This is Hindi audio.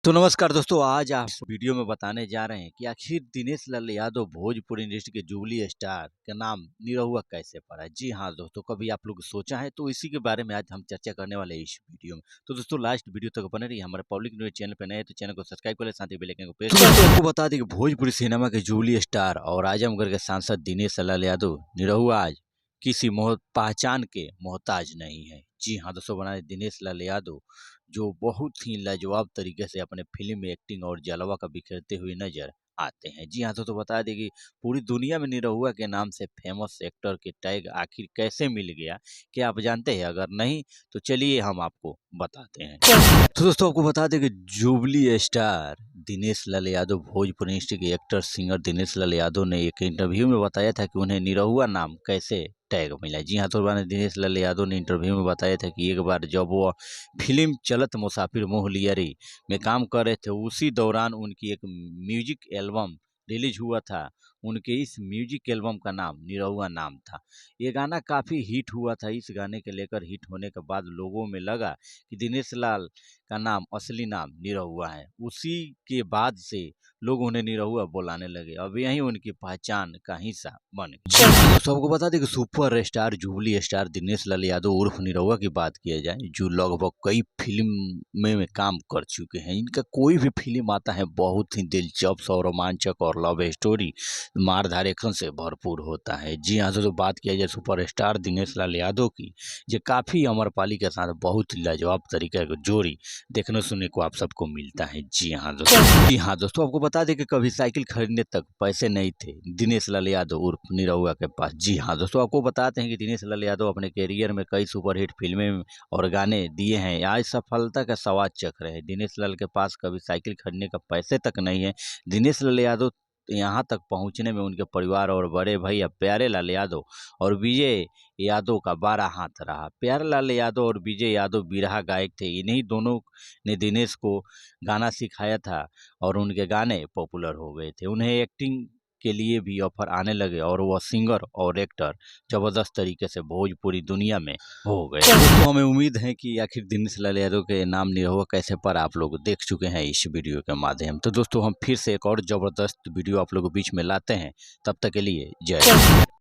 तो नमस्कार दोस्तों, आज आप वीडियो में बताने जा रहे हैं कि आखिर दिनेश लाल यादव भोजपुरी इंडस्ट्री के जुबली स्टार का नाम निरहुआ कैसे पड़ा। जी हाँ दोस्तों, कभी आप लोग सोचा है? तो इसी के बारे में आज हम चर्चा करने वाले हैं इस वीडियो में। तो दोस्तों लास्ट वीडियो तक बने रहिए। हमारे पब्लिक न्यूज चैनल पर नए तो चैनल को सब्सक्राइब कर ले, साथ ही बेल आइकन को प्रेस करें। तो आपको बता दें कि भोजपुरी सिनेमा के जुबली स्टार और आजमगढ़ के सांसद दिनेश लाल यादव निरहुआ आज किसी पहचान के मोहताज नहीं है। जी हाँ दोस्तों, बना दिनेश लाल यादव जो बहुत ही लाजवाब तरीके से अपने फिल्म में एक्टिंग और जलवा का बिखेरते हुए नजर आते हैं। जी हाँ दोस्तों, बता दें कि पूरी दुनिया में निरहुआ के नाम से फेमस एक्टर के टैग आखिर कैसे मिल गया, क्या आप जानते हैं? अगर नहीं तो चलिए हम आपको बताते हैं। तो दोस्तों आपको बता दें कि jubilee star Dinesh Lal Yadav Bhojpuri industry के एक्टर सिंगर दिनेश लाल यादव ने एक इंटरव्यू में बताया था कि उन्हें निरहुआ नाम कैसे टैग मिला। जी हाँ, तो दिनेश लाल यादव ने इंटरव्यू में बताया था कि एक बार जब वो फिल्म चलत मुसाफिर मोह लिया रे में काम कर रहे थे, उसी दौरान उनकी एक म्यूजिक एल्बम रिलीज हुआ था। उनके इस म्यूजिक एल्बम का नाम निरहुआ नाम था। ये गाना काफ़ी हिट हुआ था। इस गाने के लेकर हिट होने के बाद लोगों में लगा कि दिनेश लाल का नाम असली नाम निरहुआ है। उसी के बाद से लोग उन्हें निरहुआ बुलाने लगे। अब यही उनकी पहचान का हिस्सा बन गया। तो आपको बता दें कि super star jubilee star Dinesh Lal Yadav उर्फ निरहुआ की बात किया जाए, जो लगभग कई फिल्म में काम कर चुके हैं। इनका कोई भी फिल्म आता है बहुत ही दिलचस्प और रोमांचक और लव स्टोरी मारधार एक्शन से भरपूर होता है। जी हाँ, तो बात किया जाए सुपर स्टार दिनेश लाल यादव की, जो काफ़ी अमरपाली के साथ बहुत ही लाजवाब तरीके की जोड़ी देखने सुनने को आप सबको मिलता है। जी हाँ दोस्तों, आपको बता दें कि कभी साइकिल खरीदने तक पैसे नहीं थे दिनेश लाल यादव उर्फ निरहुआ के पास। जी हाँ दोस्तों, आपको बताते हैं कि दिनेश लाल यादव अपने कैरियर में कई सुपरहिट फिल्में और गाने दिए हैं। आज सफलता का स्वाद चख रहे हैं। दिनेश लाल के पास कभी साइकिल खरीदने का पैसे तक नहीं है। दिनेश लाल यादव यहाँ तक पहुँचने में उनके परिवार और बड़े भैया प्यारे लाल यादव और विजय यादव का 12 हाथ रहा। प्यारे लाल यादव और विजय यादव बिरहा गायक थे। इन्हीं दोनों ने दिनेश को गाना सिखाया था और उनके गाने पॉपुलर हो गए थे। उन्हें एक्टिंग के लिए भी ऑफर आने लगे और वह सिंगर और एक्टर जबरदस्त तरीके से भोजपुरी दुनिया में हो गए। तो हमें उम्मीद है कि आखिर दिनेश लाल यादव के नाम निरहुआ कैसे पर आप लोग देख चुके हैं इस वीडियो के माध्यम। तो दोस्तों हम फिर से एक और जबरदस्त वीडियो आप लोगों के बीच में लाते हैं। तब तक के लिए जय हिंद।